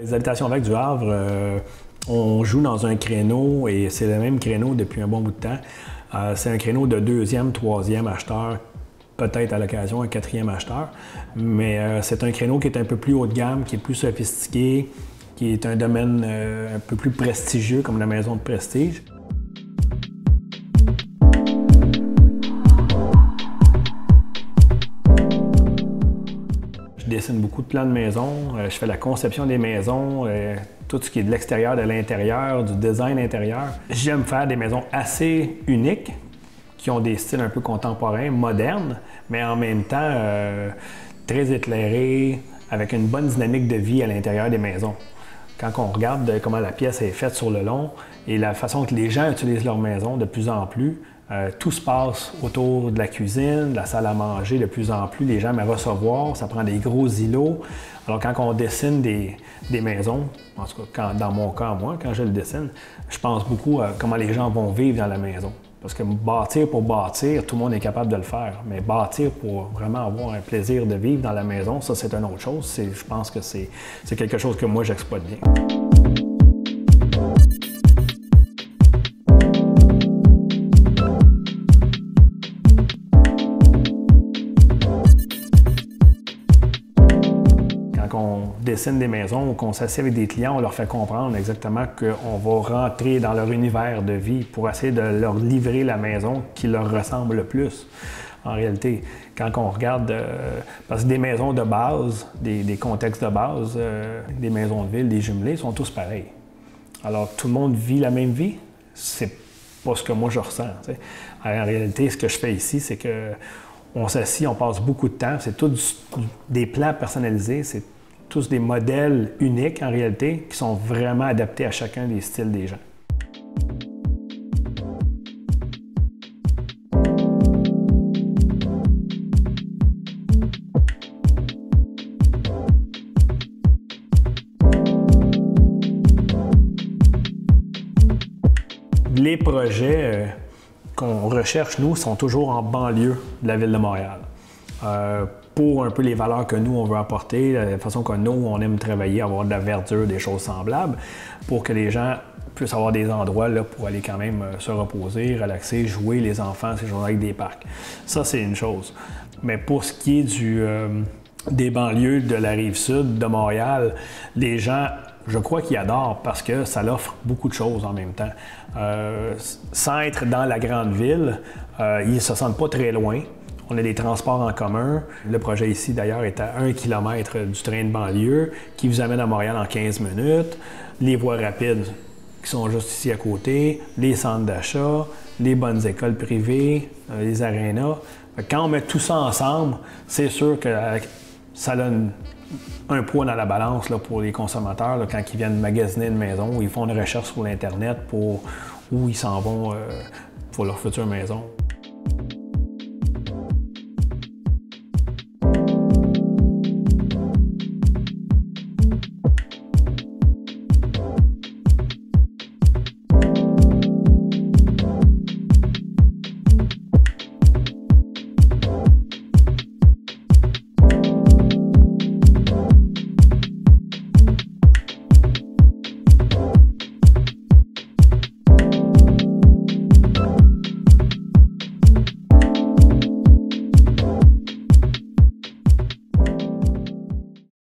Les habitations VEC du Havre, on joue dans un créneau et c'est le même créneau depuis un bon bout de temps. C'est un créneau de deuxième, troisième acheteur, peut-être à l'occasion un quatrième acheteur, mais c'est un créneau qui est un peu plus haut de gamme, qui est plus sophistiqué, qui est un domaine un peu plus prestigieux comme la maison de prestige. Je dessine beaucoup de plans de maison, je fais la conception des maisons, tout ce qui est de l'extérieur, de l'intérieur, du design intérieur. J'aime faire des maisons assez uniques, qui ont des styles un peu contemporains, modernes, mais en même temps très éclairés, avec une bonne dynamique de vie à l'intérieur des maisons. Quand on regarde comment la pièce est faite sur le long et la façon que les gens utilisent leur maison de plus en plus, tout se passe autour de la cuisine, de la salle à manger de plus en plus. Les gens aiment recevoir, ça prend des gros îlots. Alors quand on dessine des maisons, en tout cas dans mon cas, moi, quand je le dessine, je pense beaucoup à comment les gens vont vivre dans la maison. Parce que bâtir pour bâtir, tout le monde est capable de le faire. Mais bâtir pour vraiment avoir un plaisir de vivre dans la maison, ça c'est une autre chose. Je pense que c'est quelque chose que moi j'exploite bien. Quand on dessine des maisons ou qu'on s'assied avec des clients, on leur fait comprendre exactement qu'on va rentrer dans leur univers de vie pour essayer de leur livrer la maison qui leur ressemble le plus. En réalité, quand on regarde, parce que des maisons de base, des contextes de base, des maisons de ville, des jumelés, sont tous pareils. Alors, tout le monde vit la même vie, c'est pas ce que moi je ressens. T'sais. En réalité, ce que je fais ici, c'est que on s'assied, on passe beaucoup de temps, c'est tous des plans personnalisés, c'est tous des modèles uniques en réalité qui sont vraiment adaptés à chacun des styles des gens. Les projets qu'on recherche, nous, sont toujours en banlieue de la ville de Montréal. Pour un peu les valeurs que nous, on veut apporter, la façon que nous, on aime travailler, avoir de la verdure, des choses semblables, pour que les gens puissent avoir des endroits là, pour aller quand même se reposer, relaxer, jouer, les enfants, séjourner avec des parcs. Ça, c'est une chose. Mais pour ce qui est des banlieues de la Rive-Sud de Montréal, les gens, je crois qu'ils adorent parce que ça offre beaucoup de choses en même temps. Sans être dans la grande ville, ils ne se sentent pas très loin. On a des transports en commun. Le projet ici, d'ailleurs, est à 1 km du train de banlieue qui vous amène à Montréal en 15 minutes. Les voies rapides qui sont juste ici à côté, les centres d'achat, les bonnes écoles privées, les arénas. Quand on met tout ça ensemble, c'est sûr que ça donne un poids dans la balance là, pour les consommateurs là, quand ils viennent magasiner une maison ou ils font une recherche sur l'Internet pour où ils s'en vont pour leur future maison.